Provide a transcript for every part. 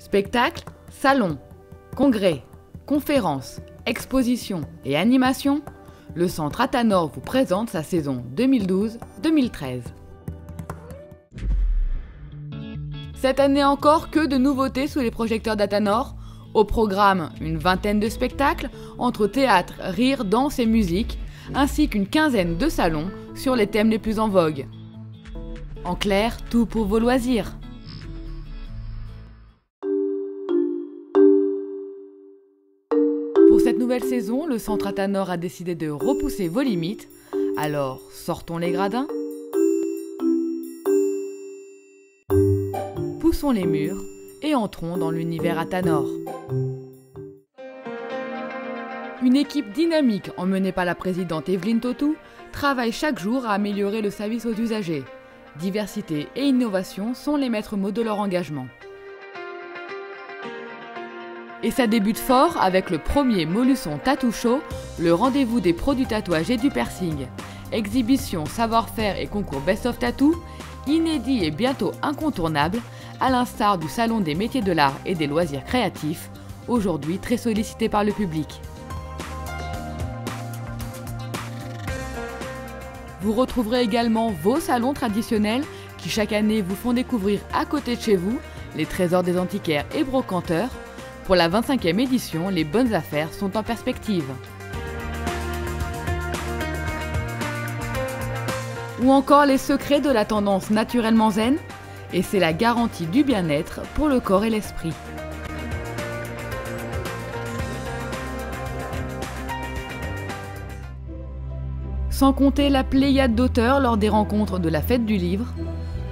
Spectacles, salons, congrès, conférences, expositions et animations, le Centre Athanor vous présente sa saison 2012-2013. Cette année encore, que de nouveautés sous les projecteurs d'Athanor. Au programme, une vingtaine de spectacles entre théâtre, rire, danse et musique, ainsi qu'une quinzaine de salons sur les thèmes les plus en vogue. En clair, tout pour vos loisirs. Pour cette nouvelle saison, le Centre Athanor a décidé de repousser vos limites. Alors, sortons les gradins, poussons les murs et entrons dans l'univers Athanor. Une équipe dynamique emmenée par la présidente Evelyne Tautou travaille chaque jour à améliorer le service aux usagers. Diversité et innovation sont les maîtres mots de leur engagement. Et ça débute fort avec le premier Molusson Tattoo Show, le rendez-vous des pros du tatouage et du piercing. Exhibition, savoir-faire et concours Best of Tattoo, inédit et bientôt incontournable, à l'instar du Salon des métiers de l'art et des loisirs créatifs, aujourd'hui très sollicité par le public. Vous retrouverez également vos salons traditionnels qui chaque année vous font découvrir à côté de chez vous les trésors des antiquaires et brocanteurs. Pour la 25e édition, les bonnes affaires sont en perspective. Ou encore les secrets de la tendance naturellement zen, et c'est la garantie du bien-être pour le corps et l'esprit. Sans compter la pléiade d'auteurs lors des rencontres de la Fête du Livre,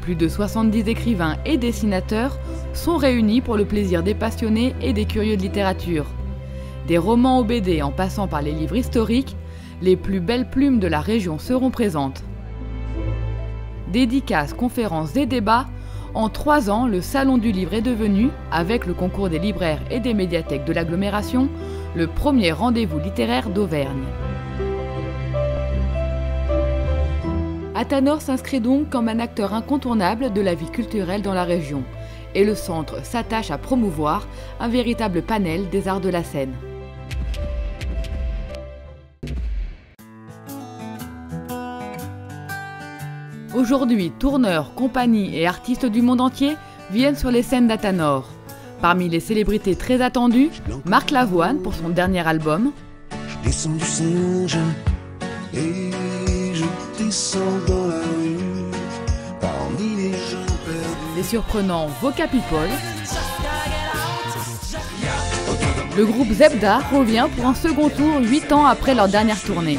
plus de 70 écrivains et dessinateurs sont réunis pour le plaisir des passionnés et des curieux de littérature. Des romans aux BD en passant par les livres historiques, les plus belles plumes de la région seront présentes. Dédicaces, conférences et débats, en 3 ans, le Salon du Livre est devenu, avec le concours des libraires et des médiathèques de l'agglomération, le premier rendez-vous littéraire d'Auvergne. Athanor s'inscrit donc comme un acteur incontournable de la vie culturelle dans la région, et le centre s'attache à promouvoir un véritable panel des arts de la scène. Aujourd'hui, tourneurs, compagnies et artistes du monde entier viennent sur les scènes d'Athanor. Parmi les célébrités très attendues, Marc Lavoine pour son dernier album. Je descends du singe et je descends dans la rue parmi les gens perdus. Les surprenants Voca People. Le groupe Zebda revient pour un second tour 8 ans après leur dernière tournée.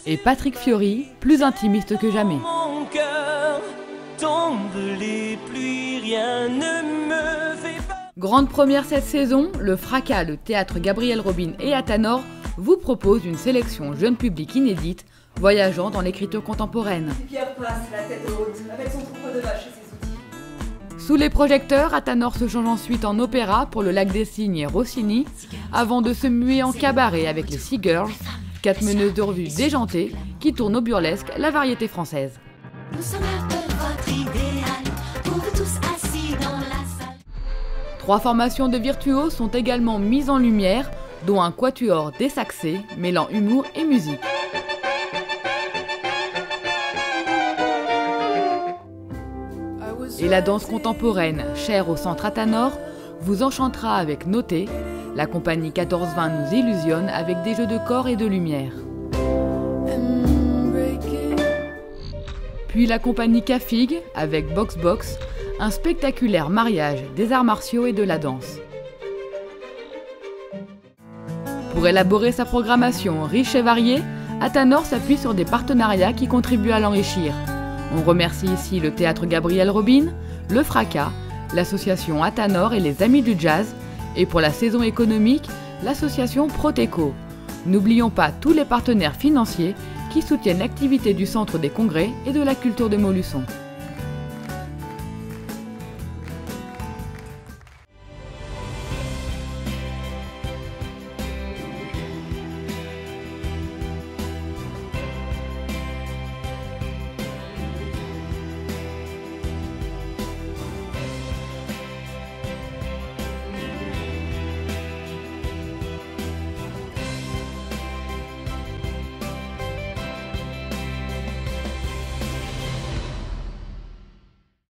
Et Patrick Fiori, plus intimiste que jamais. Mon cœur tombe les pluies, rien ne me fait peur. Grande première cette saison, le Fracas, le théâtre Gabriel Robin et Athanor vous propose une sélection jeune public inédite, voyageant dans l'écriture contemporaine. Pierre passe la tête haute, avec son troupeau de vaches et ses outils. Sous les projecteurs, Athanor se change ensuite en opéra pour le Lac des Cygnes et Rossini, avant de se muer en cabaret avec les Sea Girls, 4 meneuses de revue déjantées qui tournent au burlesque la variété française. Nous sommes un peu votre idéal, pour vous tous assis dans la salle. 3 formations de virtuoses sont également mises en lumière, dont un quatuor désaxé, mêlant humour et musique. Et la danse contemporaine, chère au Centre Athanor, vous enchantera avec Noté. La compagnie 1420 nous illusionne avec des jeux de corps et de lumière. Puis la compagnie Cafig avec Box Box, un spectaculaire mariage des arts martiaux et de la danse. Pour élaborer sa programmation riche et variée, Athanor s'appuie sur des partenariats qui contribuent à l'enrichir. On remercie ici le théâtre Gabriel Robin, le Fracas, l'association Athanor et les Amis du Jazz, et pour la saison économique, l'association Proteco. N'oublions pas tous les partenaires financiers qui soutiennent l'activité du Centre des Congrès et de la Culture de Molusson.